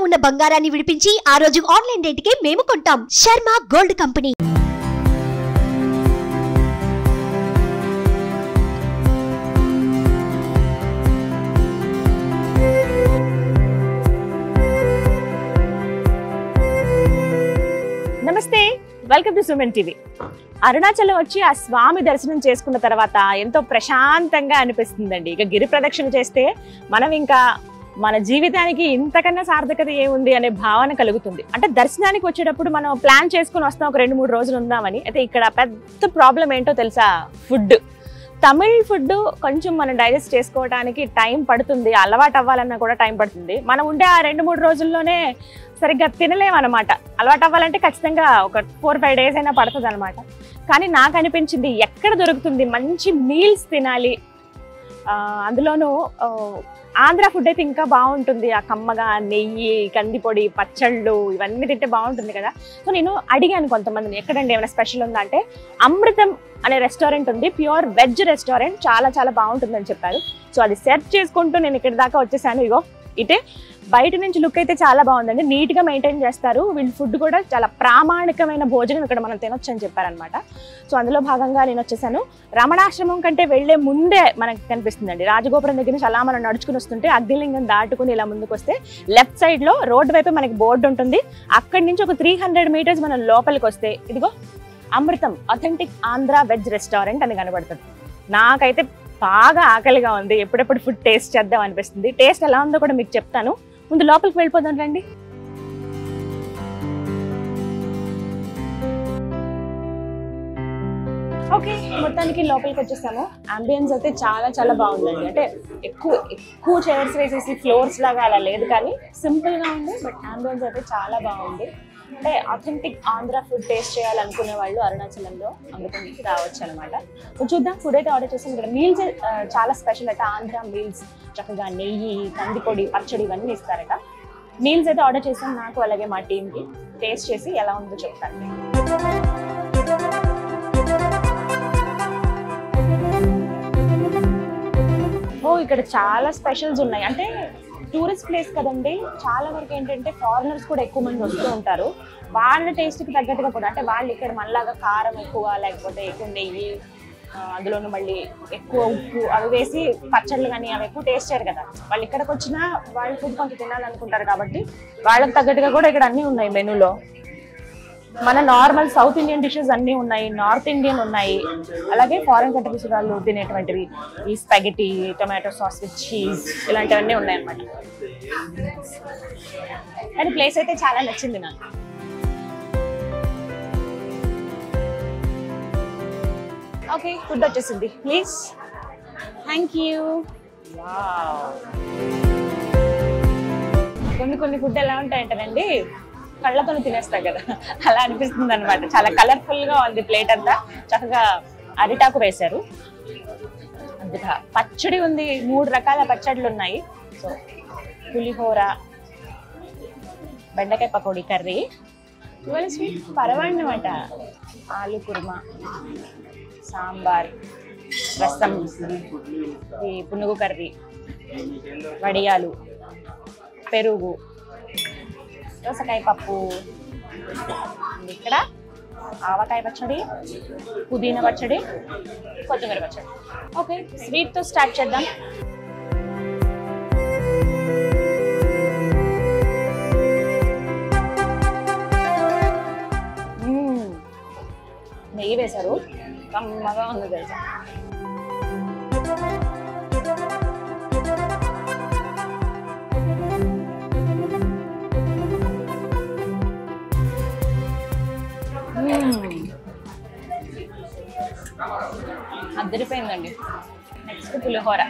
ఉన్న బంగారాన్ని విడిపించి ఆ రోజు ఆన్లైన్ రేటుకే మేము కొంటాం. Sharma gold company. నమస్తే, welcome to Suman TV. Arunachalam వచ్చి ఆ స్వామి దర్శనం చేసుకున్న తర్వాత ఎంతో ప్రశాంతంగా అనిపిస్తుందండి. ఇక గిరి ప్రదక్షిణ చేస్తే మనం ఇంకా మన జీవితానికి ఇంతకన్నా సార్థకత ఏముంది అనే భావన కలుగుతుంది. అంటే దర్శనానికి వచ్చేటప్పుడు మనం ప్లాన్ చేసుకుని వస్తాం, ఒక 2-3 రోజులు ఉందామని. అయితే ఇక్కడ పెద్ద ప్రాబ్లం ఏంటో తెలుసా? ఫుడ్. తమిళ్ ఫుడ్ కొంచెం మనం డైజెస్ట్ చేసుకోవడానికి టైం పడుతుంది, అలవాటు అవ్వాలన్నా కూడా టైం పడుతుంది. మనం ఉండే ఆ 2-3 రోజుల్లోనే సరిగ్గా తినలేమన్నమాట. అలవాటు అవ్వాలంటే ఖచ్చితంగా ఒక 4-5 డేస్ అయినా పడుతుంది అనమాట. కానీ నాకు అనిపించింది ఎక్కడ దొరుకుతుంది మంచి మీల్స్ తినాలి, అందులోనూ ఆంధ్ర ఫుడ్ అయితే ఇంకా బాగుంటుంది. ఆ కమ్మగా నెయ్యి, కందిపొడి, పచ్చళ్ళు ఇవన్నీ తింటే బాగుంటుంది కదా. సో నేను అడిగాను కొంతమందిని, ఎక్కడండి ఏమైనా స్పెషల్ ఉందా అంటే, అమృతం అనే రెస్టారెంట్ ఉంది, ప్యూర్ వెజ్ రెస్టారెంట్, చాలా చాలా బాగుంటుందని చెప్పారు. సో అది సెర్చ్ చేసుకుంటూ నేను ఇక్కడి దాకా వచ్చేసాను. ఇగో ఇటే బయట నుంచి లుక్ అయితే చాలా బాగుందండి, నీట్గా మెయింటైన్ చేస్తారు. వీళ్ళ ఫుడ్ కూడా చాలా ప్రామాణికమైన భోజనం ఇక్కడ మనం తినొచ్చు అని చెప్పారనమాట. సో అందులో భాగంగా నేను వచ్చేసాను. రమణాశ్రమం కంటే వెళ్లే ముందే మనకి కనిపిస్తుందండి, రాజగోపురం దగ్గర నుంచి అలా మనం నడుచుకుని వస్తుంటే అగ్నిలింగం దాటుకుని ఇలా ముందుకు వస్తే లెఫ్ట్ సైడ్లో రోడ్డు వైపు మనకి బోర్డు ఉంటుంది. అక్కడి నుంచి ఒక 300 మీటర్స్ మనం లోపలికి వస్తే ఇదిగో అమృతం అథెంటిక్ ఆంధ్ర వెజ్ రెస్టారెంట్ అని కనబడుతుంది. నాకైతే బాగా ఆకలిగా ఉంది, ఎప్పుడెప్పుడు ఫుడ్ టేస్ట్ చేద్దాం అనిపిస్తుంది. టేస్ట్ ఎలా ఉందో కూడా మీకు చెప్తాను. ముందు లోపలికి వెళ్ళిపోదాం రండి. ఓకే, మొత్తానికి లోపలికి వచ్చేసాము. అంబియన్స్ అయితే చాలా చాలా బాగుందండి. అంటే ఎక్కువ చైర్స్ వేసేసి ఫ్లోర్స్ లాగా అలా లేదు, కానీ సింపుల్గా ఉంది. బట్ అంబియన్స్ అయితే చాలా బాగుంది. అంటే అథెంటిక్ ఆంధ్ర ఫుడ్ టేస్ట్ చేయాలనుకునే వాళ్ళు అరుణాచలంలో అమృతంకి రావచ్చు అనమాట. చూద్దాం. ఫుడ్ అయితే ఆర్డర్ చేసాం. ఇక్కడ మీల్స్ చాలా స్పెషల్ అయితే ఆంధ్ర మీల్స్, చక్కగా నెయ్యి, కందిపొడి, పచ్చడి ఇవన్నీ ఇస్తారట. మీల్స్ అయితే ఆర్డర్ చేసాం, నాకు అలాగే మా టీంకి. టేస్ట్ చేసి ఎలా ఉందో చెప్తాను. ఇక్కడ చాలా స్పెషల్స్ ఉన్నాయి. అంటే టూరిస్ట్ ప్లేస్ కదండి, చాలా వరకు ఏంటంటే ఫారినర్స్ కూడా ఎక్కువ మంది వస్తూ ఉంటారు. వాళ్ళ టేస్ట్కి తగ్గట్టుగా కూడా, అంటే వాళ్ళు ఇక్కడ మనలాగా కారం ఎక్కువ, లేకపోతే ఎక్కువ నెయ్యి, అందులోనూ మళ్ళీ ఎక్కువ ఉప్పు అవి వేసి పచ్చళ్ళు కానీ అవి ఎక్కువ టేస్ట్ చేయరు కదా. వాళ్ళు ఇక్కడికి వచ్చినా వాళ్ళ ఫుడ్ కొంచెం తినాలనుకుంటారు కాబట్టి వాళ్ళకి తగ్గట్టుగా కూడా ఇక్కడ అన్నీ ఉన్నాయి మెనూలో. మన నార్మల్ సౌత్ ఇండియన్ డిషెస్ అన్నీ ఉన్నాయి, నార్త్ ఇండియన్ ఉన్నాయి, అలాగే ఫారెన్ కంట్రీస్ వాళ్ళు తినేటువంటివి ఈ spaghetti, tomato sauce with cheese ఇలాంటివన్నీ ఉన్నాయి అన్నమాట. కానీ ప్లేస్ అయితే చాలా నచ్చింది నాకు. ఓకే, ఫుడ్ వచ్చేసింది, ప్లీజ్. Thank you. కొన్ని ఫుడ్ ఎలా ఉంటాయంటేనండి, కళ్ళతో తినేస్తాం కదా, అలా అనిపిస్తుంది అనమాట. చాలా కలర్ఫుల్ గా ఉంది ప్లేట్ అంతా. చక్కగా అరిటాకు వేశారు, అందుకే పచ్చడి ఉంది, 3 రకాల పచ్చళ్ళు ఉన్నాయి. సో పులిహోర, బెండకాయ పకోడీ కర్రీ, ఇవాళ స్వీట్ పరవాణ్ణమాట, ఆలు కుర్మా, సాంబార్, రసం, ఈ పునుగు కర్రీ, వడియాలు, పెరుగు, దోసకాయ పప్పు, ఇక్కడ ఆవకాయ పచ్చడి, పుదీనా పచ్చడి, కొత్తిమీర పచ్చడి. ఓకే, స్వీట్తో స్టార్ట్ చేద్దాం. నెయ్యి వేశారు, కమ్మగా ఉంది తెలుసా. అద్దరిపోయిందండి. నెక్స్ట్ పులిహోర,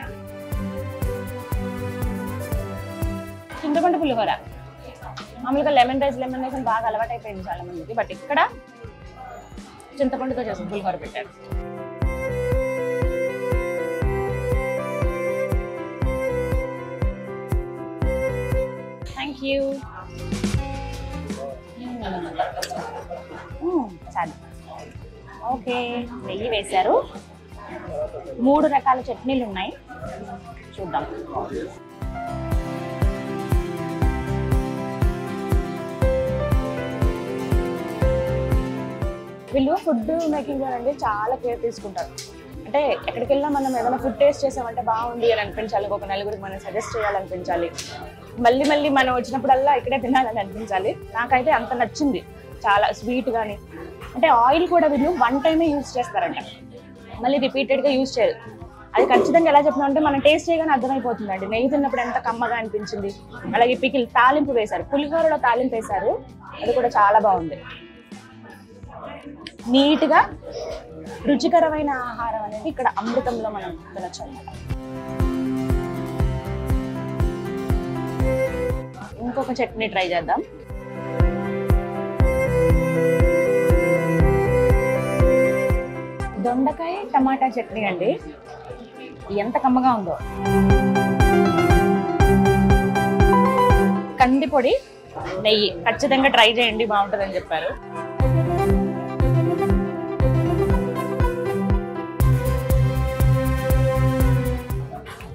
చింతపండు పులిహోర. మామూలుగా లెమన్ రైస్ బాగా అలవాటు అయిపోయింది చాలా మందికి, బట్ ఇక్కడ చింతపండుతో చేసిన పులిహోర పెట్టారు. Thank you. చాలు. ఓకే, నెయ్యి వేశారు, 3 రకాల చట్నీలు ఉన్నాయి, చూద్దాం. వీళ్ళు ఫుడ్ మేకింగ్ అండి చాలా కేర్ తీసుకుంటారు. అంటే ఎక్కడికి వెళ్ళినా మనం ఏదైనా ఫుడ్ టేస్ట్ చేసామంటే బాగుంది అని అనిపించాలి, ఒక నలుగురికి మనం సజెస్ట్ చేయాలనిపించాలి, మళ్ళీ మళ్ళీ మనం వచ్చినప్పుడల్లా ఇక్కడే తినాలని అనిపించాలి. నాకైతే అంత నచ్చింది, చాలా స్వీట్ కానీ. అంటే ఆయిల్ కూడా వీళ్ళు 1 టైమే యూజ్ చేస్తారంట, మళ్ళీ రిపీటెడ్గా యూజ్ చేయరు. అది ఖచ్చితంగా ఎలా చెప్తున్నాం అంటే మనం టేస్ట్ చేయగానే అర్థమైపోతుందండి. నెయ్యి తిన్నప్పుడు ఎంత కమ్మగా అనిపించింది. అలాగే పికిల్ తాలింపు వేశారు, పులిహోరలో తాలింపు వేశారు, అది కూడా చాలా బాగుంది. నీట్గా రుచికరమైన ఆహారం అనేది ఇక్కడ అమృతంలో మనం తినొచ్చు అన్నమాట. ఇంకొక చట్నీ ట్రై చేద్దాం. దొండకాయ టమాటా చట్నీ అండి, ఎంత కమ్మగా ఉందో. కంది పొడి నెయ్యి ఖచ్చితంగా ట్రై చేయండి, బాగుంటుందని చెప్పారు.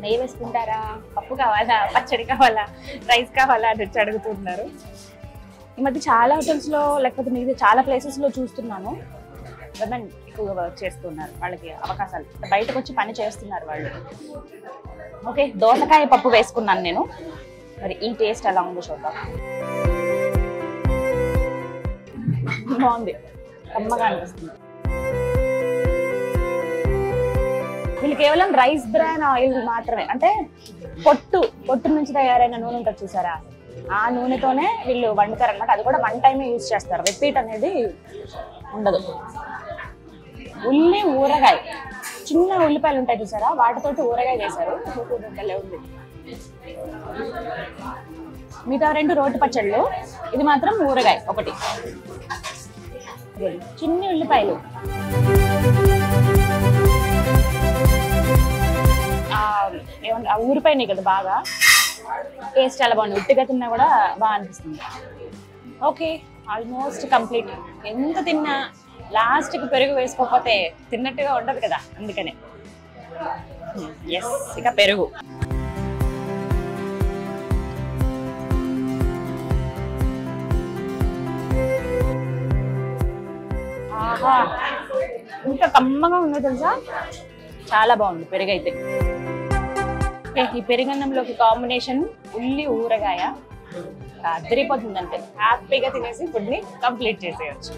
నెయ్యి వేసుకుంటారా, పప్పు కావాలా, పచ్చడి కావాలా, రైస్ కావాలా అని వచ్చి అడుగుతున్నారు. ఈ మధ్య చాలా హోటల్స్లో లేకపోతే మీరు చాలా ప్లేసెస్లో చూస్తున్నాను, విమెన్ ఎక్కువగా వర్క్ చేస్తున్నారు, వాళ్ళకి అవకాశాలు బయటకు వచ్చి పని చేస్తున్నారు వాళ్ళు. ఓకే, దోసకాయ పప్పు వేసుకున్నాను నేను, మరి ఈ టేస్ట్ ఎలా ఉందో చూద్దాం. బాగుంది, కమ్మగా అనిపిస్తుంది. వీళ్ళు కేవలం రైస్ బ్రాన్ ఆయిల్ మాత్రమే, అంటే పొట్టు నుంచి తయారైన నూనె ఉంటుంది చూసారా, ఆ నూనెతోనే వీళ్ళు వండుతారు అనమాట. అది కూడా 1 టైమే యూజ్ చేస్తారు, రిపీట్ అనేది ఉండదు. ఉల్లి ఊరగాయ, చిన్న ఉల్లిపాయలు ఉంటాయి చూసారా, వాటితోటి ఊరగాయ చేశారు, ఉంది. మిగతా 2 రోటి పచ్చళ్ళు, ఇది మాత్రం ఊరగాయ ఒకటి. చిన్ని ఉల్లిపాయలు, ఏమంటారు ఊరిపోయినాయి కదా బాగా, టేస్ట్ చాలా బాగుంది. ఉట్టిగా తిన్నా కూడా బాగా అనిపిస్తుంది. Okay, almost complete. ఎంత తిన్నా లాస్ట్కి పెరుగు వేసుకోకపోతే తిన్నట్టుగా ఉండదు కదా, అందుకనే ఎస్ ఇక పెరుగు. ఆహా, ఇంకా కమ్మగా ఉందో తెలుసా, చాలా బాగుంది పెరుగు అయితే. ఈ పెరుగన్నంలోకి కాంబినేషన్ ఉల్లి ఊరగాయ అదిరిపోతుందంటే హ్యాపీగా తినేసి ఫుడ్ని కంప్లీట్ చేసేయచ్చు.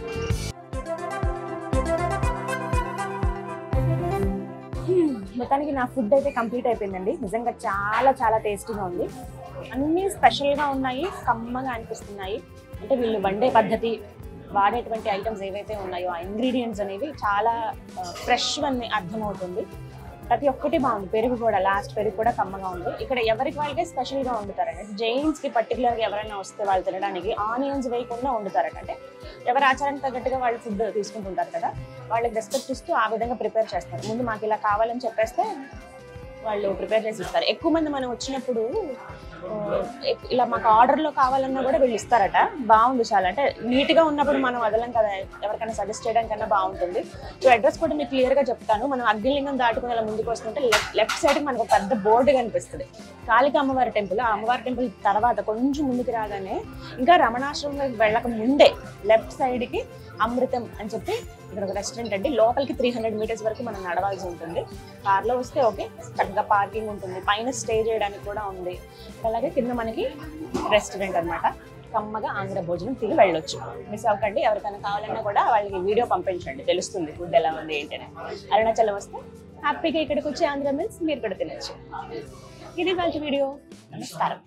మొత్తానికి నా ఫుడ్ అయితే కంప్లీట్ అయిపోయిందండి. నిజంగా చాలా చాలా టేస్టీగా ఉంది, అన్నీ స్పెషల్గా ఉన్నాయి, కమ్మగా అనిపిస్తున్నాయి. అంటే వీళ్ళు వండే పద్ధతి, వాడేటువంటి ఐటమ్స్ ఏవైతే ఉన్నాయో ఆ ఇంగ్రీడియంట్స్ అనేవి చాలా ఫ్రెష్ అని అర్థమవుతుంది. ప్రతి ఒక్కటి బాగుంది. పెరుగు కూడా, లాస్ట్ పెరుగు కూడా కమ్మగా ఉంది. ఇక్కడ ఎవరికి వాళ్ళకే స్పెషల్గా వండుతారండి. జైన్స్కి పర్టికులర్గా ఎవరైనా వస్తే వాళ్ళు తినడానికి ఆనియన్స్ వేయకుండా వండుతారట. అంటే ఎవరి ఆచారానికి తగ్గట్టుగా వాళ్ళు ఫుడ్ తీసుకుంటుంటారు కదా, వాళ్ళకి రెస్పెక్ట్ ఇస్తూ ఆ విధంగా ప్రిపేర్ చేస్తారు. ముందు మాకు ఇలా కావాలని చెప్పేస్తే వాళ్ళు ప్రిపేర్ చేసి ఇస్తారు. ఎక్కువ మంది మనం వచ్చినప్పుడు ఇలా మాకు ఆర్డర్లో కావాలన్నా కూడా వీళ్ళు ఇస్తారట. బాగుంది చాలా, అంటే నీట్గా ఉన్నప్పుడు మనం వదలం కదా, ఎవరికైనా సజెస్ట్ చేయడానికన్నా బాగుంటుంది. సో అడ్రస్ కూడా మీకు క్లియర్గా చెప్తాను. మనం అగ్నిలింగం దాటుకుని అలా ముందుకు వస్తుంటే లెఫ్ట్ సైడ్కి మనకు ఒక పెద్ద బోర్డు కనిపిస్తుంది, కాళిక అమ్మవారి టెంపుల్. ఆ అమ్మవారి టెంపుల్ తర్వాత కొంచెం ముందుకు రాగానే, ఇంకా రమణాశ్రమంలోకి వెళ్ళక ముందే లెఫ్ట్ సైడ్కి అమృతం అని చెప్పి ఇక్కడ ఒక రెస్టారెంట్ అండి. లోపలికి 300 మీటర్స్ వరకు మనం నడవాల్సి ఉంటుంది. కార్లో వస్తే ఓకే, చక్కగా పార్కింగ్ ఉంటుంది, పైన స్టే చేయడానికి కూడా ఉంది. అలాగే కింద మనకి రెస్టారెంట్ అనమాట. కమ్మగా ఆంధ్ర భోజనం తిని వెళ్ళొచ్చు. మిస్ అవ్వకండి. ఎవరికైనా కావాలన్నా కూడా వాళ్ళకి వీడియో పంపించండి, తెలుస్తుంది ఫుడ్ ఎలా ఉంది ఏంటని. అరుణాచలం వస్తే హ్యాపీగా ఇక్కడికి వచ్చి ఆంధ్ర మీల్స్ మీరు కూడా తినచ్చు. ఇది మంచి వీడియో. నమస్కారం.